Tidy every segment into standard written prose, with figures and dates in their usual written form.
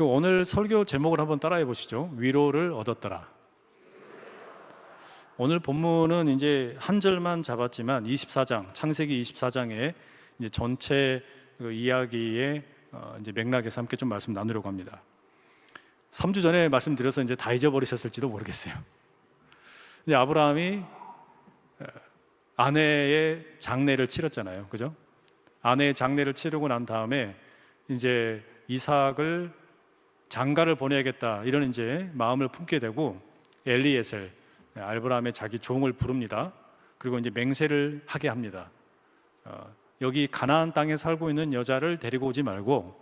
오늘 설교 제목을 한번 따라해 보시죠. 위로를 얻었더라. 오늘 본문은 이제 한 절만 잡았지만 24장, 창세기 24장의 이제 전체 이야기의 이제 맥락에서 함께 좀 말씀 나누려고 합니다. 3주 전에 말씀드려서 이제 다 잊어버리셨을지도 모르겠어요. 이제 아브라함이 아내의 장례를 치렀잖아요. 그죠? 아내의 장례를 치르고 난 다음에 이제 이삭을 장가를 보내야겠다 이런 이제 마음을 품게 되고 엘리에셀, 아브라함의 자기 종을 부릅니다. 그리고 이제 맹세를 하게 합니다. 여기 가나안 땅에 살고 있는 여자를 데리고 오지 말고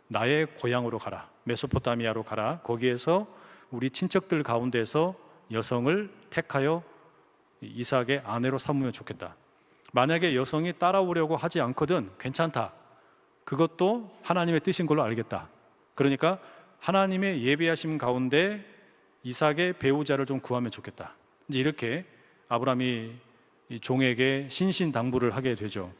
나의 고향으로 가라, 메소포타미아로 가라. 거기에서 우리 친척들 가운데서 여성을 택하여 이삭의 아내로 삼으면 좋겠다. 만약에 여성이 따라오려고 하지 않거든 괜찮다. 그것도 하나님의 뜻인 걸로 알겠다. 그러니까 하나님의 예비하심 가운데 이삭의 배우자를 좀 구하면 좋겠다. 이제 이렇게 아브라함이 이 종에게 신신당부를 하게 되죠.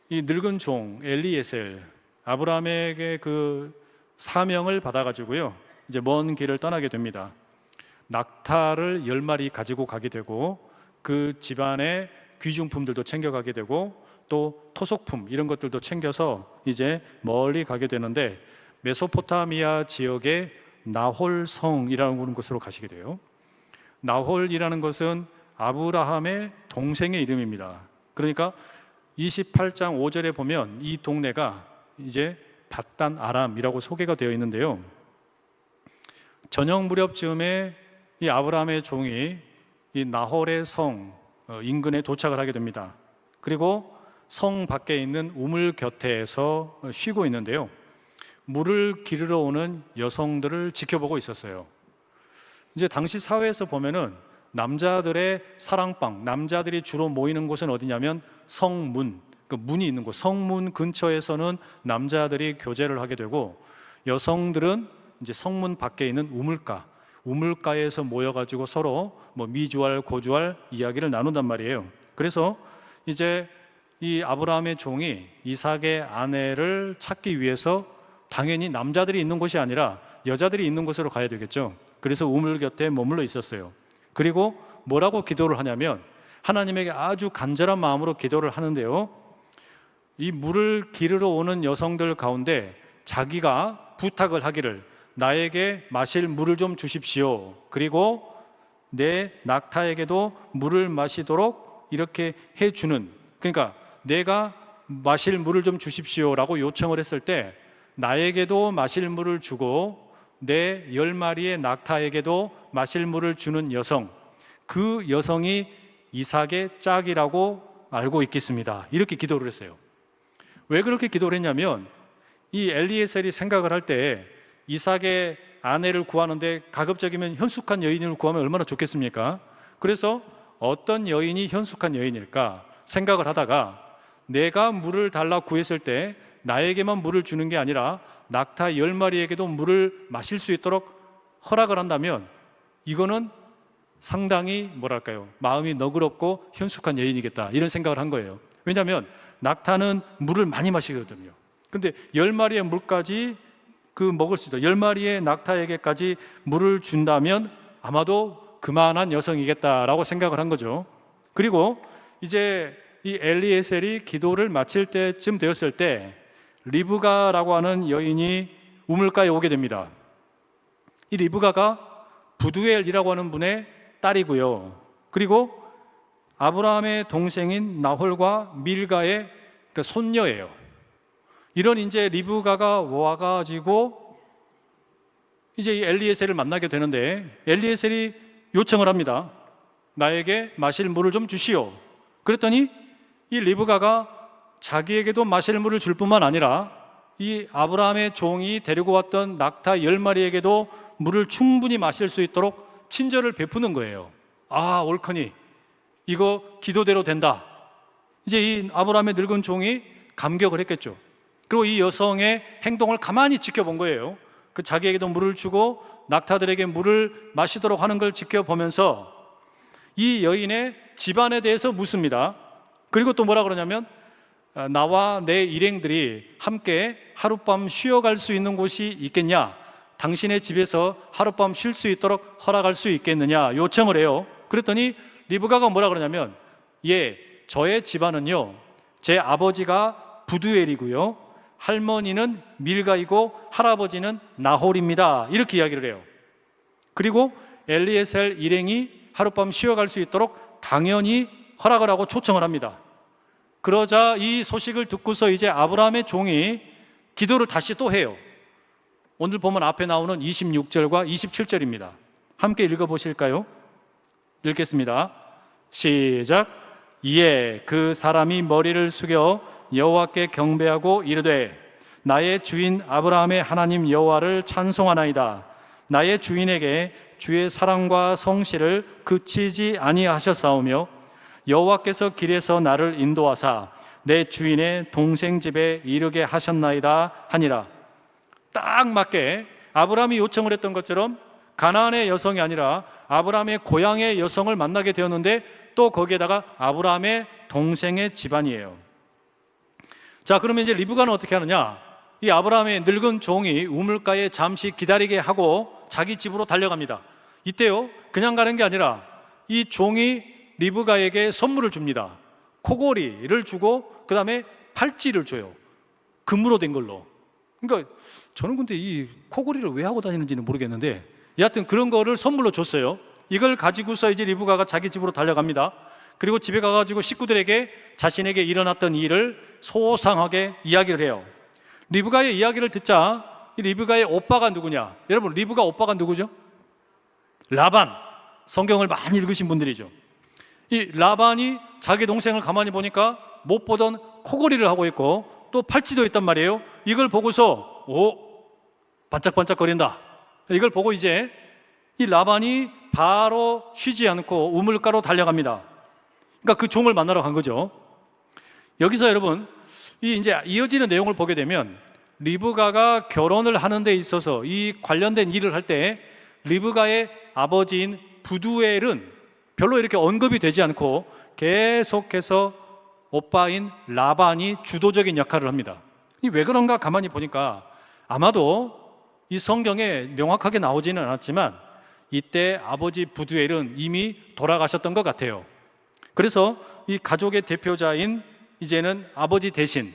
이 늙은 종 엘리에셀, 아브라함에게 그 사명을 받아가지고요, 이제 먼 길을 떠나게 됩니다. 낙타를 10마리 가지고 가게 되고 그 집안의 귀중품들도 챙겨가게 되고 또 토속품 이런 것들도 챙겨서 이제 멀리 가게 되는데 메소포타미아 지역의 나홀성이라는 곳으로 가시게 돼요. 나홀이라는 것은 아브라함의 동생의 이름입니다. 그러니까 28장 5절에 보면 이 동네가 이제 밧단 아람이라고 소개가 되어 있는데요, 저녁 무렵쯤에 이 아브라함의 종이 이 나홀의 성 인근에 도착을 하게 됩니다. 그리고 성 밖에 있는 우물 곁에서 쉬고 있는데요, 물을 기르러 오는 여성들을 지켜보고 있었어요. 이제 당시 사회에서 보면은 남자들의 사랑방, 남자들이 주로 모이는 곳은 어디냐면 성문, 그 문이 있는 곳, 성문 근처에서는 남자들이 교제를 하게 되고 여성들은 이제 성문 밖에 있는 우물가에서 모여가지고 서로 뭐 미주알, 고주알 이야기를 나눈단 말이에요. 그래서 이제 이 아브라함의 종이 이삭의 아내를 찾기 위해서 당연히 남자들이 있는 곳이 아니라 여자들이 있는 곳으로 가야 되겠죠. 그래서 우물 곁에 머물러 있었어요. 그리고 뭐라고 기도를 하냐면 하나님에게 아주 간절한 마음으로 기도를 하는데요, 이 물을 기르러 오는 여성들 가운데 자기가 부탁을 하기를 나에게 마실 물을 좀 주십시오. 그리고 내 낙타에게도 물을 마시도록 이렇게 해주는, 그러니까 내가 마실 물을 좀 주십시오라고 요청을 했을 때 나에게도 마실 물을 주고 내 10마리의 낙타에게도 마실 물을 주는 여성, 그 여성이 이삭의 짝이라고 알고 있겠습니다. 이렇게 기도를 했어요. 왜 그렇게 기도를 했냐면 이 엘리에셀이 생각을 할 때 이삭의 아내를 구하는데 가급적이면 현숙한 여인을 구하면 얼마나 좋겠습니까? 그래서 어떤 여인이 현숙한 여인일까 생각을 하다가 내가 물을 달라 구했을 때 나에게만 물을 주는 게 아니라 낙타 10마리에게도 물을 마실 수 있도록 허락을 한다면 이거는 상당히 뭐랄까요, 마음이 너그럽고 현숙한 여인이겠다 이런 생각을 한 거예요. 왜냐하면 낙타는 물을 많이 마시거든요. 근데 10마리의 물까지 먹을 수 있다, 10마리의 낙타에게까지 물을 준다면 아마도 그만한 여성이겠다라고 생각을 한 거죠. 그리고 이제 이 엘리에셀이 기도를 마칠 때쯤 되었을 때 리브가라고 하는 여인이 우물가에 오게 됩니다. 이 리브가가 부두엘이라고 하는 분의 딸이고요, 그리고 아브라함의 동생인 나홀과 밀가의 손녀예요. 이런 이제 리브가가 와가지고 이제 이 엘리에셀을 만나게 되는데 엘리에셀이 요청을 합니다. 나에게 마실 물을 좀 주시오. 그랬더니 이 리브가가 자기에게도 마실 물을 줄 뿐만 아니라 이 아브라함의 종이 데리고 왔던 낙타 10마리에게도 물을 충분히 마실 수 있도록 친절을 베푸는 거예요. 아, 옳거니 이거 기도대로 된다. 이제 이 아브라함의 늙은 종이 감격을 했겠죠. 그리고 이 여성의 행동을 가만히 지켜본 거예요. 그 자기에게도 물을 주고 낙타들에게 물을 마시도록 하는 걸 지켜보면서 이 여인의 집안에 대해서 묻습니다. 그리고 또 뭐라 그러냐면 나와 내 일행들이 함께 하룻밤 쉬어갈 수 있는 곳이 있겠냐? 당신의 집에서 하룻밤 쉴 수 있도록 허락할 수 있겠느냐? 요청을 해요. 그랬더니 리브가가 뭐라 그러냐면, 예, 저의 집안은요, 제 아버지가 부두엘이고요, 할머니는 밀가이고 할아버지는 나홀입니다. 이렇게 이야기를 해요. 그리고 엘리에셀 일행이 하룻밤 쉬어갈 수 있도록 당연히 허락을 하고 초청을 합니다. 그러자 이 소식을 듣고서 이제 아브라함의 종이 기도를 다시 또 해요. 오늘 보면 앞에 나오는 26절과 27절입니다. 함께 읽어보실까요? 읽겠습니다. 시작. 이에 그 사람이 머리를 숙여 여호와께 경배하고 이르되, 나의 주인 아브라함의 하나님 여호와를 찬송하나이다. 나의 주인에게 주의 사랑과 성실을 그치지 아니하셨사오며 여호와께서 길에서 나를 인도하사 내 주인의 동생 집에 이르게 하셨나이다 하니라. 딱 맞게 아브라함이 요청을 했던 것처럼 가나안의 여성이 아니라 아브라함의 고향의 여성을 만나게 되었는데, 또 거기에다가 아브라함의 동생의 집안이에요. 자, 그러면 이제 리브가는 어떻게 하느냐? 이 아브라함의 늙은 종이 우물가에 잠시 기다리게 하고 자기 집으로 달려갑니다. 이때요, 그냥 가는 게 아니라 이 종이 리브가에게 선물을 줍니다. 코골이를 주고 그 다음에 팔찌를 줘요. 금으로 된 걸로. 그러니까 저는 근데 이 코골이를 왜 하고 다니는지는 모르겠는데, 여하튼 그런 거를 선물로 줬어요. 이걸 가지고서 이제 리브가가 자기 집으로 달려갑니다. 그리고 집에 가가지고 식구들에게 자신에게 일어났던 일을 소상하게 이야기를 해요. 리브가의 이야기를 듣자 이 리브가의 오빠가 누구냐? 여러분, 리브가 오빠가 누구죠? 라반. 성경을 많이 읽으신 분들이죠. 이 라반이 자기 동생을 가만히 보니까 못 보던 코골이를 하고 있고 또 팔찌도 있단 말이에요. 이걸 보고서 반짝반짝거린다. 이걸 보고 이제 이 라반이 바로 쉬지 않고 우물가로 달려갑니다. 그러니까 그 종을 만나러 간 거죠. 여기서 여러분, 이 이제 이어지는 내용을 보게 되면 리브가가 결혼을 하는 데 있어서 이 관련된 일을 할 때 리브가의 아버지인 부두엘은 별로 이렇게 언급이 되지 않고 계속해서 오빠인 라반이 주도적인 역할을 합니다. 이 왜 그런가 가만히 보니까 아마도 이 성경에 명확하게 나오지는 않았지만 이때 아버지 부두엘은 이미 돌아가셨던 것 같아요. 그래서 이 가족의 대표자인 이제는 아버지 대신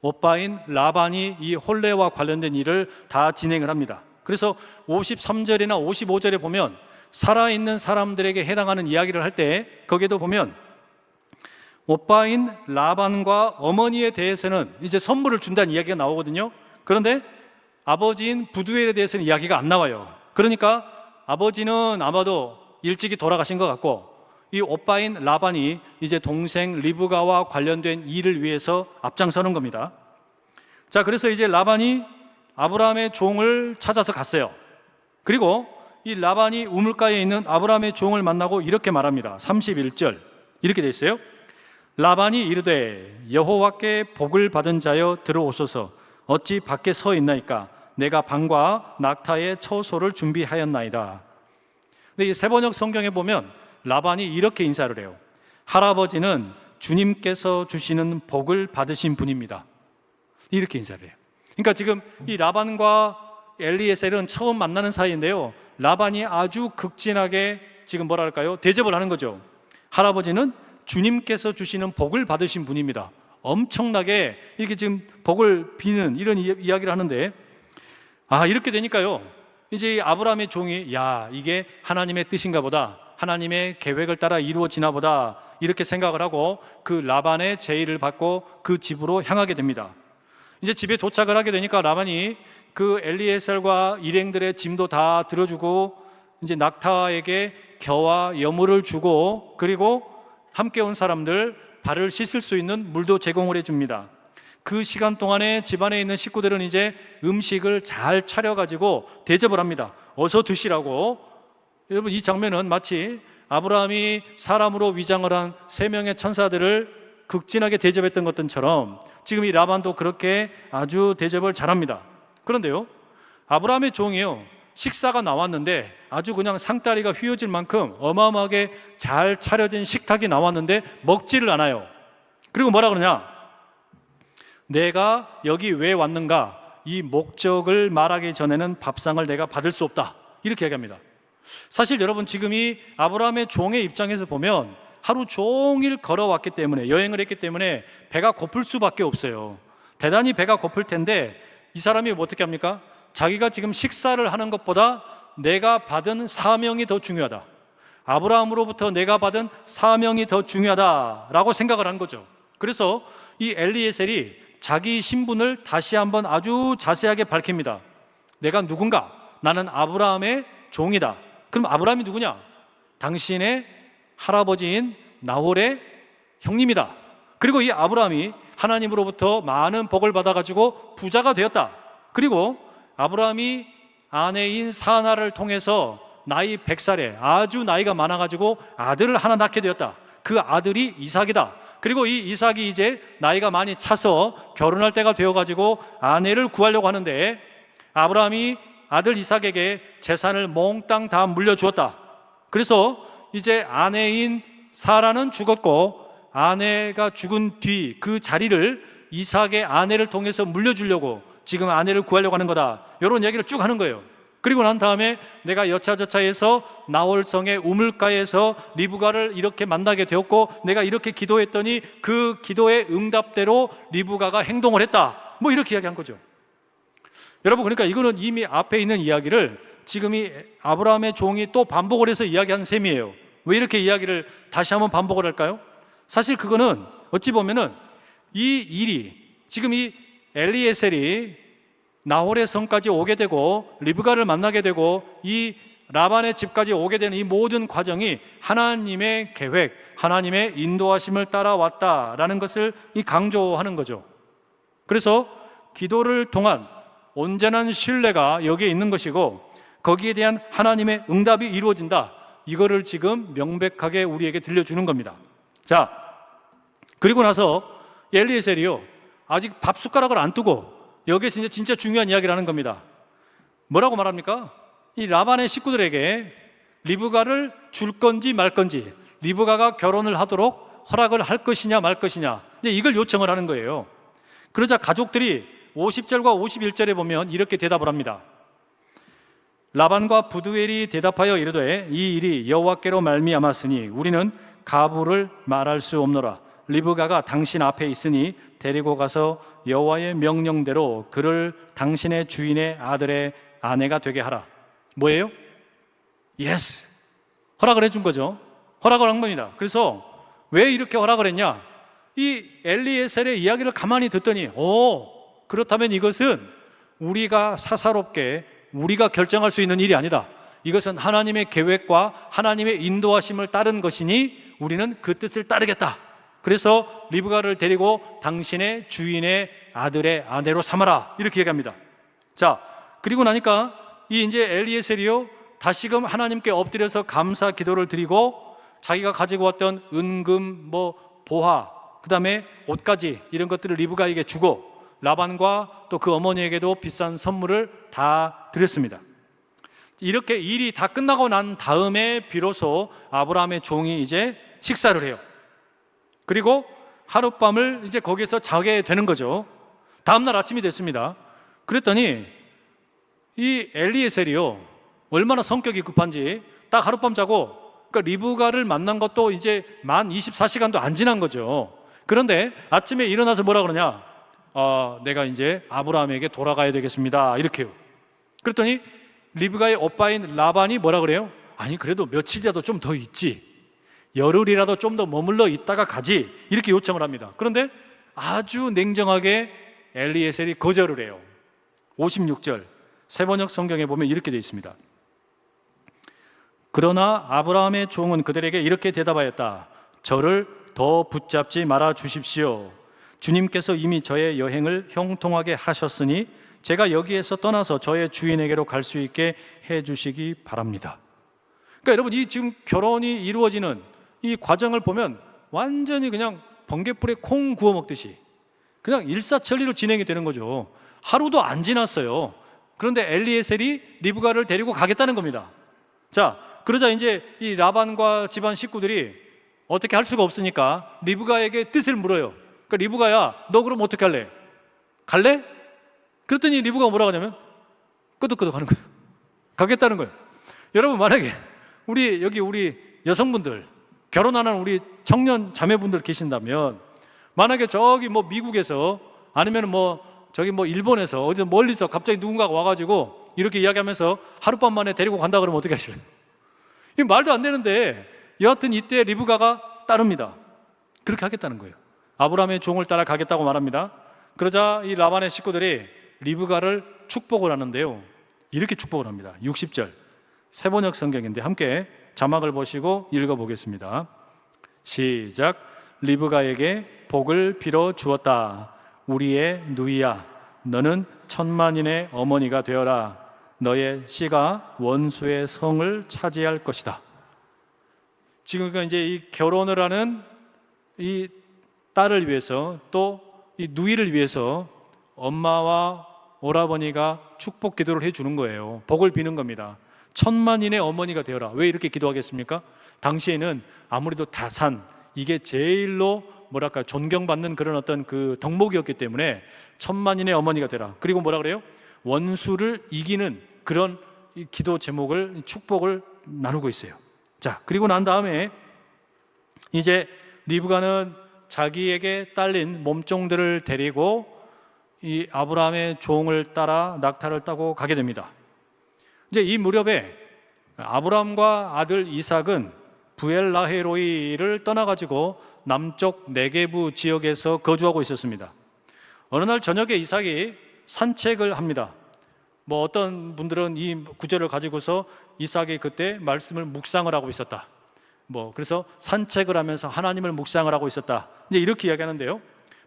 오빠인 라반이 이 혼례와 관련된 일을 다 진행을 합니다. 그래서 53절이나 55절에 보면 살아있는 사람들에게 해당하는 이야기를 할 때 거기에도 보면 오빠인 라반과 어머니에 대해서는 이제 선물을 준다는 이야기가 나오거든요. 그런데 아버지인 부두엘에 대해서는 이야기가 안 나와요. 그러니까 아버지는 아마도 일찍이 돌아가신 것 같고 이 오빠인 라반이 이제 동생 리브가와 관련된 일을 위해서 앞장서는 겁니다. 자, 그래서 이제 라반이 아브라함의 종을 찾아서 갔어요. 그리고 이 라반이 우물가에 있는 아브라함의 종을 만나고 이렇게 말합니다. 31절 이렇게 돼 있어요. 라반이 이르되 여호와께 복을 받은 자여 들어오소서. 어찌 밖에 서 있나이까? 내가 방과 낙타의 처소를 준비하였나이다. 근데 이 세번역 성경에 보면 라반이 이렇게 인사를 해요. 할아버지는 주님께서 주시는 복을 받으신 분입니다. 이렇게 인사를 해요. 그러니까 지금 이 라반과 엘리에셀은 처음 만나는 사이인데요, 라반이 아주 극진하게 지금 뭐랄까요? 대접을 하는 거죠. 할아버지는 주님께서 주시는 복을 받으신 분입니다. 엄청나게 이렇게 지금 복을 비는 이런 이야기를 하는데, 이렇게 되니까요, 이제 아브라함의 종이 이게 하나님의 뜻인가 보다, 하나님의 계획을 따라 이루어지나 보다, 이렇게 생각을 하고 그 라반의 제의를 받고 그 집으로 향하게 됩니다. 이제 집에 도착을 하게 되니까 라반이 그 엘리에셀과 일행들의 짐도 다 들어주고 이제 낙타에게 겨와 여물을 주고 그리고 함께 온 사람들 발을 씻을 수 있는 물도 제공을 해줍니다. 그 시간 동안에 집안에 있는 식구들은 이제 음식을 잘 차려가지고 대접을 합니다. 어서 드시라고. 여러분, 이 장면은 마치 아브라함이 사람으로 위장을 한 3명의 천사들을 극진하게 대접했던 것처럼 지금 이 라반도 그렇게 아주 대접을 잘합니다. 그런데요, 아브라함의 종이요, 식사가 나왔는데 아주 그냥 상다리가 휘어질 만큼 어마어마하게 잘 차려진 식탁이 나왔는데 먹지를 않아요. 그리고 뭐라 그러냐? 내가 여기 왜 왔는가, 이 목적을 말하기 전에는 밥상을 내가 받을 수 없다, 이렇게 얘기합니다. 사실 여러분, 지금 이 아브라함의 종의 입장에서 보면 하루 종일 걸어왔기 때문에, 여행을 했기 때문에 배가 고플 수밖에 없어요. 대단히 배가 고플 텐데 이 사람이 어떻게 합니까? 자기가 지금 식사를 하는 것보다 내가 받은 사명이 더 중요하다, 아브라함으로부터 내가 받은 사명이 더 중요하다라고 생각을 한 거죠. 그래서 이 엘리에셀이 자기 신분을 다시 한번 아주 자세하게 밝힙니다. 내가 누군가? 나는 아브라함의 종이다. 그럼 아브라함이 누구냐? 당신의 할아버지인 나홀의 형님이다. 그리고 이 아브라함이 하나님으로부터 많은 복을 받아가지고 부자가 되었다. 그리고 아브라함이 아내인 사나를 통해서 나이 100살에 아주 나이가 많아가지고 아들을 하나 낳게 되었다. 그 아들이 이삭이다. 그리고 이 이삭이 이제 나이가 많이 차서 결혼할 때가 되어가지고 아내를 구하려고 하는데 아브라함이 아들 이삭에게 재산을 몽땅 다 물려주었다. 그래서 이제 아내인 사라는 죽었고 아내가 죽은 뒤 그 자리를 이삭의 아내를 통해서 물려주려고 지금 아내를 구하려고 하는 거다, 이런 얘기를 쭉 하는 거예요. 그리고 난 다음에 내가 여차저차해서 나홀성의 우물가에서 리브가를 이렇게 만나게 되었고 내가 이렇게 기도했더니 그 기도의 응답대로 리브가가 행동을 했다, 뭐 이렇게 이야기한 거죠. 여러분, 그러니까 이거는 이미 앞에 있는 이야기를 지금 이 아브라함의 종이 또 반복을 해서 이야기한 셈이에요. 왜 이렇게 이야기를 다시 한번 반복을 할까요? 사실 그거는 어찌 보면은 이 일이 지금 이 엘리에셀이 나홀의 성까지 오게 되고 리브가를 만나게 되고 이 라반의 집까지 오게 되는 이 모든 과정이 하나님의 계획, 하나님의 인도하심을 따라왔다라는 것을 강조하는 거죠. 그래서 기도를 통한 온전한 신뢰가 여기에 있는 것이고 거기에 대한 하나님의 응답이 이루어진다, 이거를 지금 명백하게 우리에게 들려주는 겁니다. 자, 그리고 나서 엘리에셀이요, 아직 밥 숟가락을 안 뜨고 여기에서 이제 진짜 중요한 이야기를 하는 겁니다. 뭐라고 말합니까? 이 라반의 식구들에게 리브가를 줄 건지 말 건지, 리브가가 결혼을 하도록 허락을 할 것이냐 말 것이냐, 이제 이걸 요청을 하는 거예요. 그러자 가족들이 50절과 51절에 보면 이렇게 대답을 합니다. 라반과 부두엘이 대답하여 이르되 이 일이 여호와께로 말미암았으니 우리는 가부를 말할 수 없노라. 리브가가 당신 앞에 있으니 데리고 가서 여호와의 명령대로 그를 당신의 주인의 아들의 아내가 되게 하라. 뭐예요? 예스, 허락을 해준 거죠. 허락을 한 겁니다. 그래서 왜 이렇게 허락을 했냐? 이 엘리에셀의 이야기를 가만히 듣더니 그렇다면 이것은 우리가 사사롭게 우리가 결정할 수 있는 일이 아니다. 이것은 하나님의 계획과 하나님의 인도하심을 따른 것이니 우리는 그 뜻을 따르겠다. 그래서 리브가를 데리고 당신의 주인의 아들의 아내로 삼아라, 이렇게 얘기합니다. 자, 그리고 나니까 이 이제 엘리에셀이요 다시금 하나님께 엎드려서 감사 기도를 드리고 자기가 가지고 왔던 은금, 보화, 그 다음에 옷까지 이런 것들을 리브가에게 주고 라반과 또 그 어머니에게도 비싼 선물을 다 드렸습니다. 이렇게 일이 다 끝나고 난 다음에 비로소 아브라함의 종이 이제 식사를 해요. 그리고 하룻밤을 이제 거기서 자게 되는 거죠. 다음날 아침이 됐습니다. 그랬더니 이 엘리에셀이요 얼마나 성격이 급한지 딱 하룻밤 자고, 그러니까 리브가를 만난 것도 이제 만 24시간도 안 지난 거죠. 그런데 아침에 일어나서 뭐라 그러냐? 내가 이제 아브라함에게 돌아가야 되겠습니다, 이렇게요. 그랬더니 리브가의 오빠인 라반이 뭐라 그래요? 아니 그래도 며칠이라도 좀 더 있지, 열흘이라도 좀 더 머물러 있다가 가지, 이렇게 요청을 합니다. 그런데 아주 냉정하게 엘리에셀이 거절을 해요. 56절 세번역 성경에 보면 이렇게 되어 있습니다. 그러나 아브라함의 종은 그들에게 이렇게 대답하였다. 저를 더 붙잡지 말아 주십시오. 주님께서 이미 저의 여행을 형통하게 하셨으니 제가 여기에서 떠나서 저의 주인에게로 갈 수 있게 해주시기 바랍니다. 그러니까 여러분, 이 지금 결혼이 이루어지는 이 과정을 보면 완전히 그냥 번갯불에 콩 구워 먹듯이 그냥 일사천리로 진행이 되는 거죠. 하루도 안 지났어요. 그런데 엘리에셀이 리브가를 데리고 가겠다는 겁니다. 자, 그러자 이제 이 라반과 집안 식구들이 어떻게 할 수가 없으니까 리브가에게 뜻을 물어요. 그러니까 리브가야, 너 그럼 어떻게 할래? 갈래? 그랬더니 리브가 뭐라고 하냐면 끄덕끄덕 하는 거예요. 가겠다는 거예요. 여러분, 만약에 우리 여성분들, 결혼하는 우리 청년 자매분들 계신다면, 만약에 저기 뭐 미국에서 아니면 저기 일본에서 어디서 멀리서 갑자기 누군가가 와가지고 이렇게 이야기하면서 하룻밤 만에 데리고 간다 그러면 어떻게 하실래요? 이 말도 안 되는데, 여하튼 이때 리브가가 따릅니다. 그렇게 하겠다는 거예요. 아브라함의 종을 따라 가겠다고 말합니다. 그러자 이 라반의 식구들이 리브가를 축복을 하는데요, 이렇게 축복을 합니다. 60절 세번역 성경인데 함께 자막을 보시고 읽어보겠습니다. 시작. 리브가에게 복을 빌어 주었다. 우리의 누이야, 너는 천만인의 어머니가 되어라. 너의 씨가 원수의 성을 차지할 것이다. 지금 이제 이 결혼을 하는 이 딸을 위해서, 또 이 누이를 위해서 엄마와 오라버니가 축복 기도를 해주는 거예요. 복을 비는 겁니다. 천만인의 어머니가 되어라. 왜 이렇게 기도하겠습니까? 당시에는 아무래도 다산, 이게 제일로 존경받는 그런 어떤 그 덕목이었기 때문에 천만인의 어머니가 되라. 그리고 뭐라 그래요? 원수를 이기는 그런 기도 제목을, 축복을 나누고 있어요. 자, 그리고 난 다음에 이제 리브가는 자기에게 딸린 몸종들을 데리고 이 아브라함의 종을 따라 낙타를 타고 가게 됩니다. 이제 이 무렵에 아브라함과 아들 이삭은 부엘라헤로이를 떠나가지고 남쪽 네게부 지역에서 거주하고 있었습니다. 어느 날 저녁에 이삭이 산책을 합니다. 어떤 분들은 이 구절을 가지고서 이삭이 그때 말씀을 묵상을 하고 있었다, 그래서 산책을 하면서 하나님을 묵상을 하고 있었다, 이제 이렇게 이야기하는데요.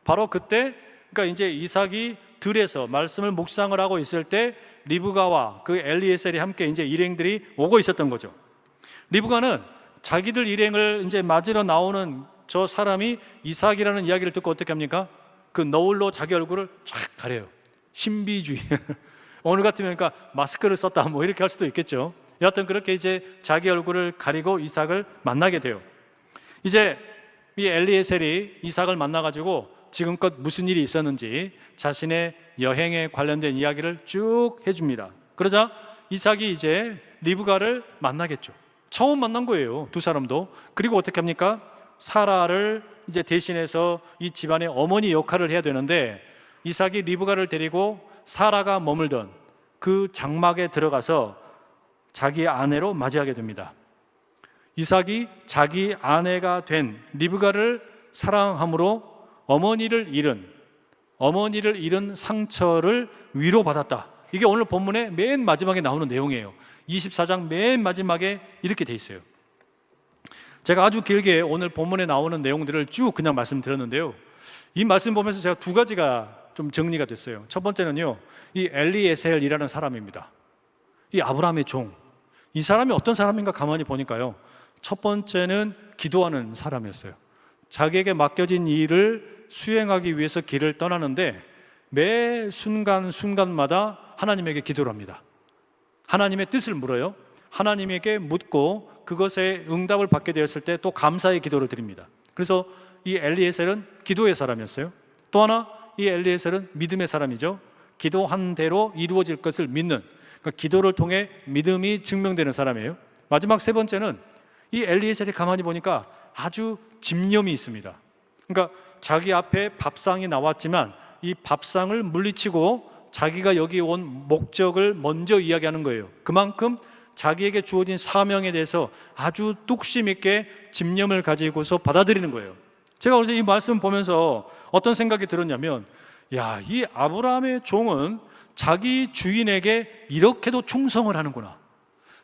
바로 그때, 그러니까 이제 이삭이 들에서 말씀을 묵상을 하고 있을 때 리브가와 그 엘리에셀이 함께 이제 일행들이 오고 있었던 거죠. 리브가는 자기들 일행을 이제 맞으러 나오는 저 사람이 이삭이라는 이야기를 듣고 어떻게 합니까? 그 너울로 자기 얼굴을 쫙 가려요. 신비주의. 오늘 같으면 그러니까 마스크를 썼다 이렇게 할 수도 있겠죠. 여하튼 그렇게 이제 자기 얼굴을 가리고 이삭을 만나게 돼요. 이제 이 엘리에셀이 이삭을 만나가지고 지금껏 무슨 일이 있었는지 자신의 여행에 관련된 이야기를 쭉 해줍니다. 그러자 이삭이 이제 리브가를 만나겠죠. 처음 만난 거예요, 두 사람도. 그리고 어떻게 합니까? 사라를 이제 대신해서 이 집안의 어머니 역할을 해야 되는데, 이삭이 리브가를 데리고 사라가 머물던 그 장막에 들어가서 자기 아내로 맞이하게 됩니다. 이삭이 자기 아내가 된 리브가를 사랑함으로 어머니를 잃은 상처를 위로받았다. 이게 오늘 본문의 맨 마지막에 나오는 내용이에요. 24장 맨 마지막에 이렇게 돼 있어요. 제가 아주 길게 오늘 본문에 나오는 내용들을 쭉 그냥 말씀드렸는데요, 이 말씀 보면서 제가 두 가지가 좀 정리가 됐어요. 첫 번째는요, 이 엘리에셀이라는 사람입니다. 이 아브라함의 종, 이 사람이 어떤 사람인가 가만히 보니까요, 첫 번째는 기도하는 사람이었어요. 자기에게 맡겨진 일을 수행하기 위해서 길을 떠나는데 매 순간마다 하나님에게 기도를 합니다. 하나님의 뜻을 물어요. 하나님에게 묻고 그것에 응답을 받게 되었을 때 또 감사의 기도를 드립니다. 그래서 이 엘리에셀은 기도의 사람이었어요. 또 하나, 이 엘리에셀은 믿음의 사람이죠. 기도한 대로 이루어질 것을 믿는, 그러니까 기도를 통해 믿음이 증명되는 사람이에요. 마지막 세 번째는 이 엘리에셀이 가만히 보니까 아주 집념이 있습니다. 그러니까 자기 앞에 밥상이 나왔지만 이 밥상을 물리치고 자기가 여기 온 목적을 먼저 이야기하는 거예요. 그만큼 자기에게 주어진 사명에 대해서 아주 뚝심 있게 집념을 가지고서 받아들이는 거예요. 제가 어제 이 말씀 보면서 어떤 생각이 들었냐면, 이 아브라함의 종은 자기 주인에게 이렇게도 충성을 하는구나.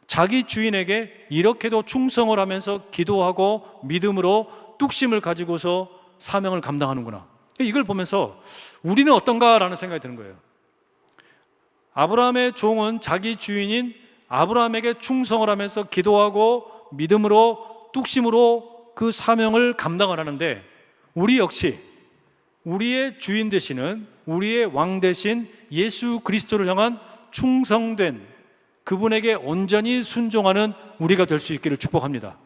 자기 주인에게 이렇게도 충성을 하면서 기도하고 믿음으로 뚝심을 가지고서 사명을 감당하는구나. 이걸 보면서 우리는 어떤가라는 생각이 드는 거예요. 아브라함의 종은 자기 주인인 아브라함에게 충성을 하면서 기도하고 믿음으로 뚝심으로 그 사명을 감당을 하는데, 우리 역시 우리의 주인 되시는, 우리의 왕 되신 예수 그리스도를 향한 충성된 그분에게 온전히 순종하는 우리가 될 수 있기를 축복합니다.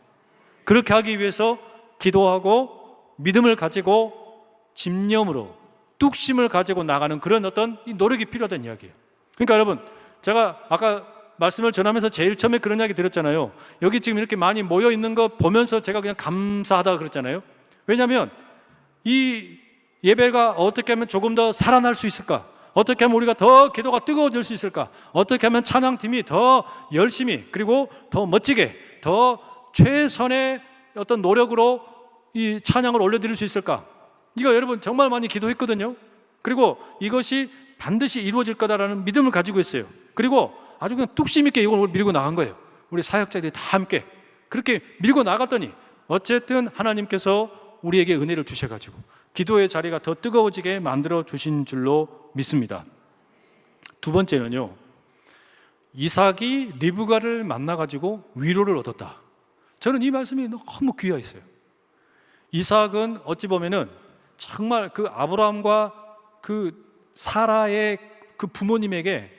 그렇게 하기 위해서 기도하고 믿음을 가지고 집념으로 뚝심을 가지고 나가는 그런 어떤 이 노력이 필요하다는 이야기예요. 그러니까 여러분, 제가 아까 말씀을 전하면서 제일 처음에 그런 이야기 드렸잖아요. 여기 지금 이렇게 많이 모여 있는 거 보면서 제가 그냥 감사하다고 그랬잖아요. 왜냐하면 이 예배가 어떻게 하면 조금 더 살아날 수 있을까? 어떻게 하면 우리가 더 기도가 뜨거워질 수 있을까? 어떻게 하면 찬양팀이 더 열심히 그리고 더 멋지게 더 최선의 어떤 노력으로 이 찬양을 올려드릴 수 있을까? 이거 여러분 정말 많이 기도했거든요. 그리고 이것이 반드시 이루어질 거다라는 믿음을 가지고 있어요. 그리고 아주 그냥 뚝심 있게 이걸 밀고 나간 거예요. 우리 사역자들이 다 함께 그렇게 밀고 나갔더니 어쨌든 하나님께서 우리에게 은혜를 주셔가지고 기도의 자리가 더 뜨거워지게 만들어 주신 줄로 믿습니다. 두 번째는요, 이삭이 리브가를 만나가지고 위로를 얻었다. 저는 이 말씀이 너무 귀하했어요. 이삭은 어찌 보면은 정말 그 아브라함과 그 사라의 그 부모님에게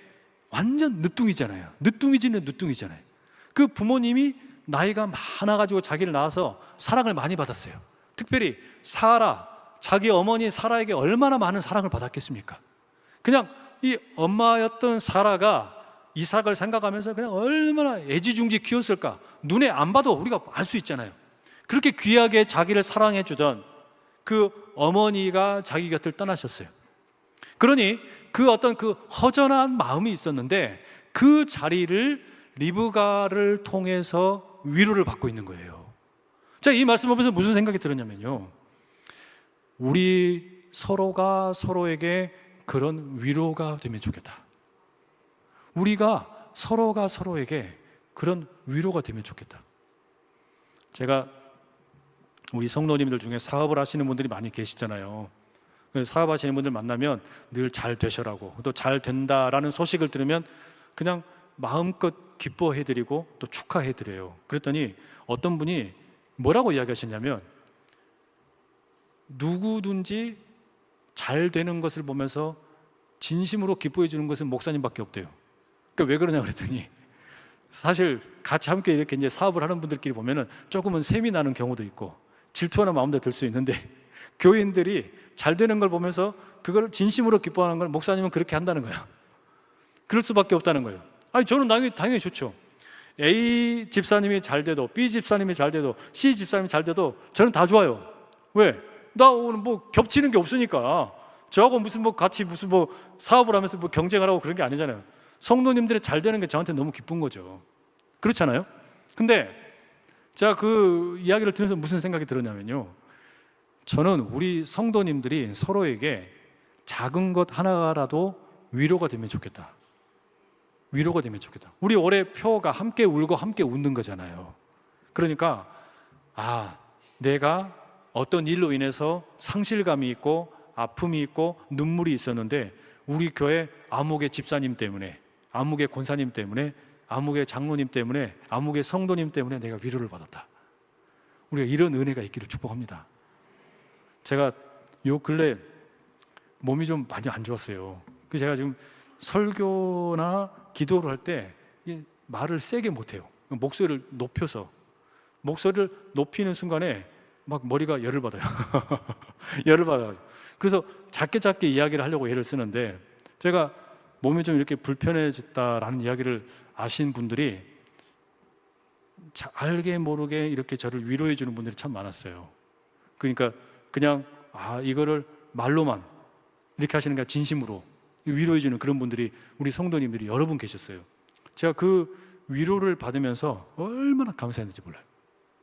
완전 늦둥이잖아요. 늦둥이지는 늦둥이잖아요. 그 부모님이 나이가 많아가지고 자기를 낳아서 사랑을 많이 받았어요. 특별히 사라, 자기 어머니 사라에게 얼마나 많은 사랑을 받았겠습니까? 그냥 이 엄마였던 사라가 이삭을 생각하면서 그냥 얼마나 애지중지 키웠을까? 눈에 안 봐도 우리가 알 수 있잖아요. 그렇게 귀하게 자기를 사랑해 주던 그 어머니가 자기 곁을 떠나셨어요. 그러니 그 어떤 그 허전한 마음이 있었는데 그 자리를 리브가를 통해서 위로를 받고 있는 거예요. 자, 이 말씀을 보면서 무슨 생각이 들었냐면요, 우리 서로가 서로에게 그런 위로가 되면 좋겠다. 우리가 서로가 서로에게 그런 위로가 되면 좋겠다. 제가 우리 성도님들 중에 사업을 하시는 분들이 많이 계시잖아요. 사업하시는 분들 만나면 늘 잘 되셔라고, 또 잘 된다라는 소식을 들으면 그냥 마음껏 기뻐해드리고 또 축하해드려요. 그랬더니 어떤 분이 뭐라고 이야기하셨냐면, 누구든지 잘 되는 것을 보면서 진심으로 기뻐해 주는 것은 목사님밖에 없대요. 그러니까 왜 그러냐 그랬더니, 사실 같이 함께 이렇게 이제 사업을 하는 분들끼리 보면은 조금은 셈이 나는 경우도 있고 질투하는 마음도 들 수 있는데, 교인들이 잘 되는 걸 보면서 그걸 진심으로 기뻐하는 걸 목사님은 그렇게 한다는 거예요. 그럴 수밖에 없다는 거예요. 아니, 저는 당연히 좋죠. A 집사님이 잘 돼도, B 집사님이 잘 돼도, C 집사님이 잘 돼도 저는 다 좋아요. 왜? 나 오늘 뭐 겹치는 게 없으니까. 저하고 무슨 뭐 같이 무슨 뭐 사업을 하면서 뭐 경쟁을 하고 그런 게 아니잖아요. 성도님들이 잘 되는 게 저한테 너무 기쁜 거죠. 그렇잖아요? 근데 제가 그 이야기를 들으면서 무슨 생각이 들었냐면요, 저는 우리 성도님들이 서로에게 작은 것 하나라도 위로가 되면 좋겠다. 위로가 되면 좋겠다. 우리 올해 표가 함께 울고 함께 웃는 거잖아요. 그러니까 내가 어떤 일로 인해서 상실감이 있고 아픔이 있고 눈물이 있었는데 우리 교회 아무개 집사님 때문에, 아무개 권사님 때문에, 아무개 장로님 때문에, 아무개 성도님 때문에 내가 위로를 받았다. 우리가 이런 은혜가 있기를 축복합니다. 제가 요 근래 몸이 좀 많이 안 좋았어요. 그래서 제가 지금 설교나 기도를 할 때 말을 세게 못해요. 목소리를 높여서, 목소리를 높이는 순간에 막 머리가 열을 받아요. 열을 받아요. 그래서 작게 이야기를 하려고 애를 쓰는데, 제가 몸이 좀 이렇게 불편해졌다라는 이야기를 아신 분들이 알게 모르게 이렇게 저를 위로해 주는 분들이 참 많았어요. 그러니까 그냥 이거를 말로만 이렇게 하시는 게 진심으로 위로해 주는 그런 분들이, 우리 성도님들이 여러 분 계셨어요. 제가 그 위로를 받으면서 얼마나 감사했는지 몰라요.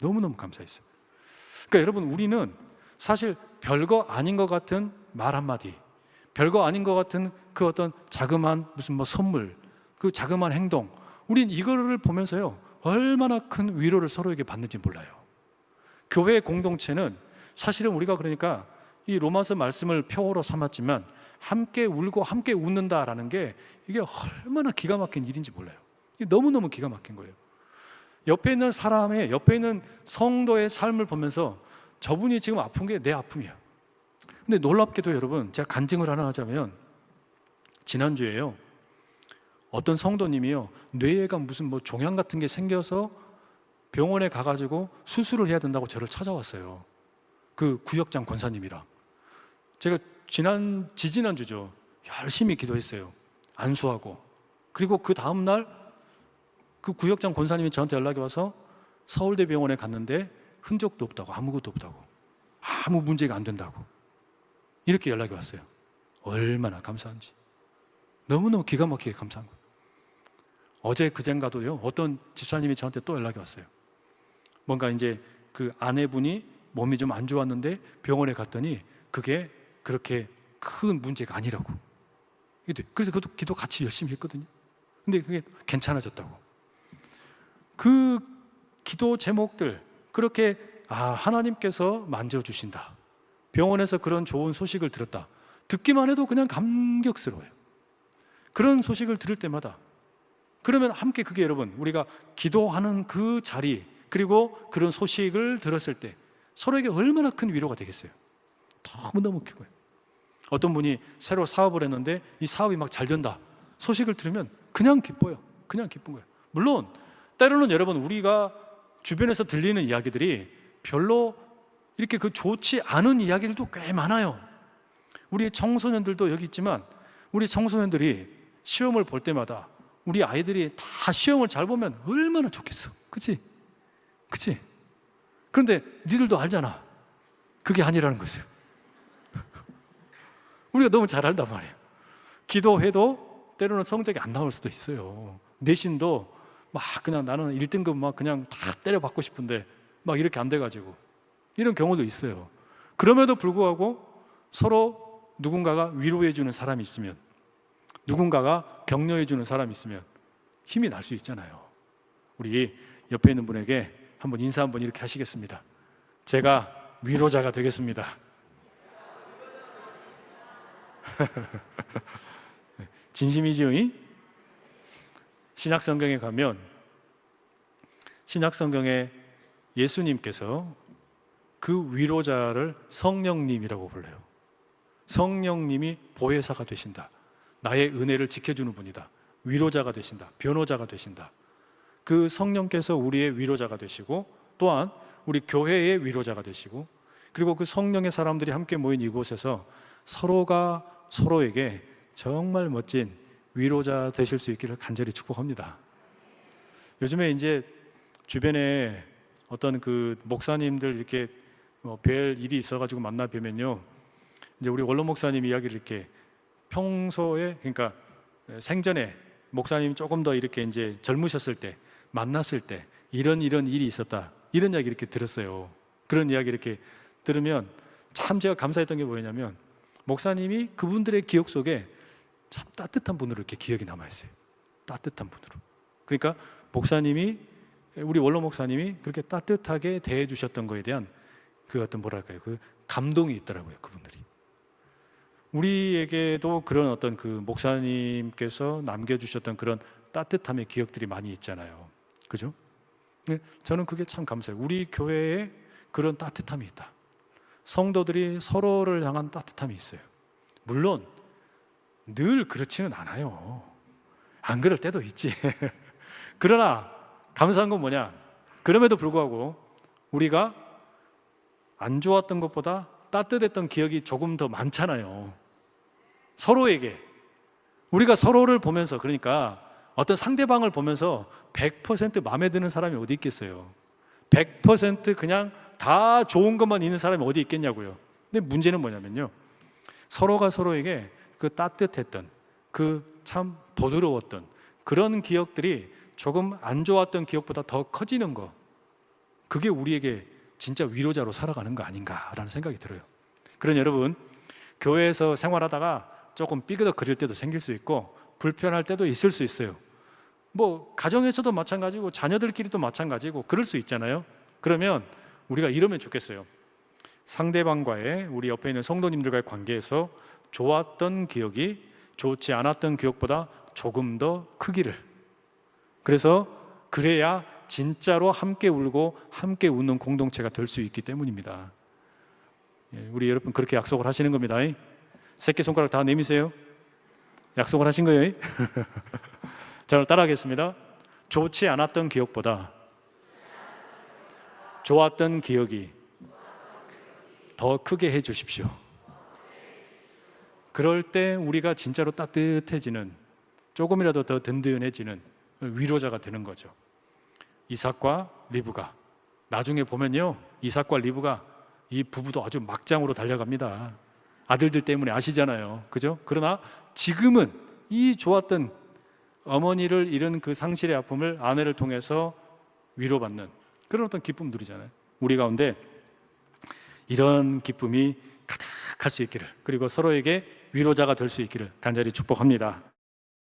너무너무 감사했어요. 그러니까 여러분, 우리는 사실 별거 아닌 것 같은 말 한마디, 별거 아닌 것 같은 그 어떤 자그마한 무슨 뭐 선물, 그 자그마한 행동, 우린 이거를 보면서요 얼마나 큰 위로를 서로에게 받는지 몰라요. 교회 공동체는 사실은 우리가 그러니까 이 로마서 말씀을 표어로 삼았지만 함께 울고 함께 웃는다라는 게 이게 얼마나 기가 막힌 일인지 몰라요. 이게 너무너무 기가 막힌 거예요. 옆에 있는 사람의, 옆에 있는 성도의 삶을 보면서 저분이 지금 아픈 게 내 아픔이야. 근데 놀랍게도 여러분, 제가 간증을 하나 하자면, 지난주에요 어떤 성도님이요 뇌에가 무슨 뭐 종양 같은 게 생겨서 병원에 가가지고 수술을 해야 된다고 저를 찾아왔어요. 그 구역장 권사님이랑. 제가 지지난주죠. 열심히 기도했어요. 안수하고. 그리고 그 다음날 그 구역장 권사님이 저한테 연락이 와서 서울대병원에 갔는데 흔적도 없다고, 아무것도 없다고, 아무 문제가 안 된다고 이렇게 연락이 왔어요. 얼마나 감사한지. 너무너무 기가 막히게 감사한 거예요. 어제 그젠가도요, 어떤 집사님이 저한테 또 연락이 왔어요. 뭔가 이제 그 아내분이 몸이 좀 안 좋았는데 병원에 갔더니 그게 그렇게 큰 문제가 아니라고. 그래서 그것도 기도 같이 열심히 했거든요. 근데 그게 괜찮아졌다고. 그 기도 제목들, 그렇게 하나님께서 만져주신다, 병원에서 그런 좋은 소식을 들었다, 듣기만 해도 그냥 감격스러워요. 그런 소식을 들을 때마다, 그러면 함께 그게 여러분, 우리가 기도하는 그 자리, 그리고 그런 소식을 들었을 때 서로에게 얼마나 큰 위로가 되겠어요. 너무너무 큰 거예요. 어떤 분이 새로 사업을 했는데 이 사업이 막 잘 된다 소식을 들으면 그냥 기뻐요. 그냥 기쁜 거예요. 물론 때로는 여러분, 우리가 주변에서 들리는 이야기들이 별로 이렇게 그 좋지 않은 이야기들도 꽤 많아요. 우리 청소년들도 여기 있지만, 우리 청소년들이 시험을 볼 때마다 우리 아이들이 다 시험을 잘 보면 얼마나 좋겠어. 그치? 그치? 그런데 니들도 알잖아, 그게 아니라는 것을. 우리가 너무 잘 알단 말이에요. 기도해도 때로는 성적이 안 나올 수도 있어요. 내신도 막 그냥 나는 1등급 막 그냥 다 때려받고 싶은데 막 이렇게 안 돼가지고 이런 경우도 있어요. 그럼에도 불구하고 서로 누군가가 위로해주는 사람이 있으면, 누군가가 격려해주는 사람이 있으면 힘이 날 수 있잖아요. 우리 옆에 있는 분에게 한번 인사 한번 이렇게 하시겠습니다. 제가 위로자가 되겠습니다. 진심이지요? 신약성경에 가면 신약성경에 예수님께서 그 위로자를 성령님이라고 불러요. 성령님이 보혜사가 되신다, 나의 은혜를 지켜주는 분이다, 위로자가 되신다, 변호자가 되신다. 그 성령께서 우리의 위로자가 되시고, 또한 우리 교회의 위로자가 되시고, 그리고 그 성령의 사람들이 함께 모인 이곳에서 서로가 서로에게 정말 멋진 위로자 되실 수 있기를 간절히 축복합니다. 요즘에 이제 주변에 어떤 그 목사님들 이렇게 뵐 일이 있어가지고 만나 뵈면요, 이제 우리 원로 목사님 이야기를 이렇게 평소에, 그러니까 생전에 목사님 조금 더 이렇게 이제 젊으셨을 때 만났을 때 이런 일이 있었다, 이런 이야기 이렇게 들었어요. 그런 이야기 이렇게 들으면 참 제가 감사했던 게 뭐냐면, 목사님이 그분들의 기억 속에 참 따뜻한 분으로 이렇게 기억이 남아있어요. 따뜻한 분으로. 그러니까 목사님이, 우리 원로 목사님이 그렇게 따뜻하게 대해 주셨던 거에 대한 그 어떤 뭐랄까요, 그 감동이 있더라고요. 그분들이. 우리에게도 그런 어떤 그 목사님께서 남겨주셨던 그런 따뜻함의 기억들이 많이 있잖아요. 그죠? 저는 그게 참 감사해요. 우리 교회에 그런 따뜻함이 있다. 성도들이 서로를 향한 따뜻함이 있어요. 물론 늘 그렇지는 않아요. 안 그럴 때도 있지. 그러나 감사한 건 뭐냐, 그럼에도 불구하고 우리가 안 좋았던 것보다 따뜻했던 기억이 조금 더 많잖아요. 서로에게. 우리가 서로를 보면서, 그러니까 어떤 상대방을 보면서 100% 마음에 드는 사람이 어디 있겠어요. 100% 그냥 다 좋은 것만 있는 사람이 어디 있겠냐고요. 근데 문제는 뭐냐면요, 서로가 서로에게 그 따뜻했던, 그 참 부드러웠던 그런 기억들이 조금 안 좋았던 기억보다 더 커지는 거, 그게 우리에게 진짜 위로자로 살아가는 거 아닌가라는 생각이 들어요. 그러니 여러분, 교회에서 생활하다가 조금 삐그덕거릴 때도 생길 수 있고 불편할 때도 있을 수 있어요. 뭐 가정에서도 마찬가지고 자녀들끼리도 마찬가지고 그럴 수 있잖아요. 그러면 우리가 이러면 좋겠어요. 상대방과의, 우리 옆에 있는 성도님들과의 관계에서 좋았던 기억이 좋지 않았던 기억보다 조금 더 크기를, 그래서 그래야 진짜로 함께 울고 함께 웃는 공동체가 될 수 있기 때문입니다. 우리 여러분 그렇게 약속을 하시는 겁니다. 새끼손가락 다 내미세요. 약속을 하신 거예요. 자, 따라하겠습니다. 좋지 않았던 기억보다 좋았던 기억이 더 크게 해 주십시오. 그럴 때 우리가 진짜로 따뜻해지는, 조금이라도 더 든든해지는 위로자가 되는 거죠. 이삭과 리브가, 나중에 보면요, 이삭과 리브가 이 부부도 아주 막장으로 달려갑니다. 아들들 때문에 아시잖아요, 그죠? 그러나 지금은 이 좋았던 어머니를 잃은 그 상실의 아픔을 아내를 통해서 위로받는 그런 어떤 기쁨 누리잖아요. 우리 가운데 이런 기쁨이 가득할 수 있기를, 그리고 서로에게 위로자가 될 수 있기를 간절히 축복합니다.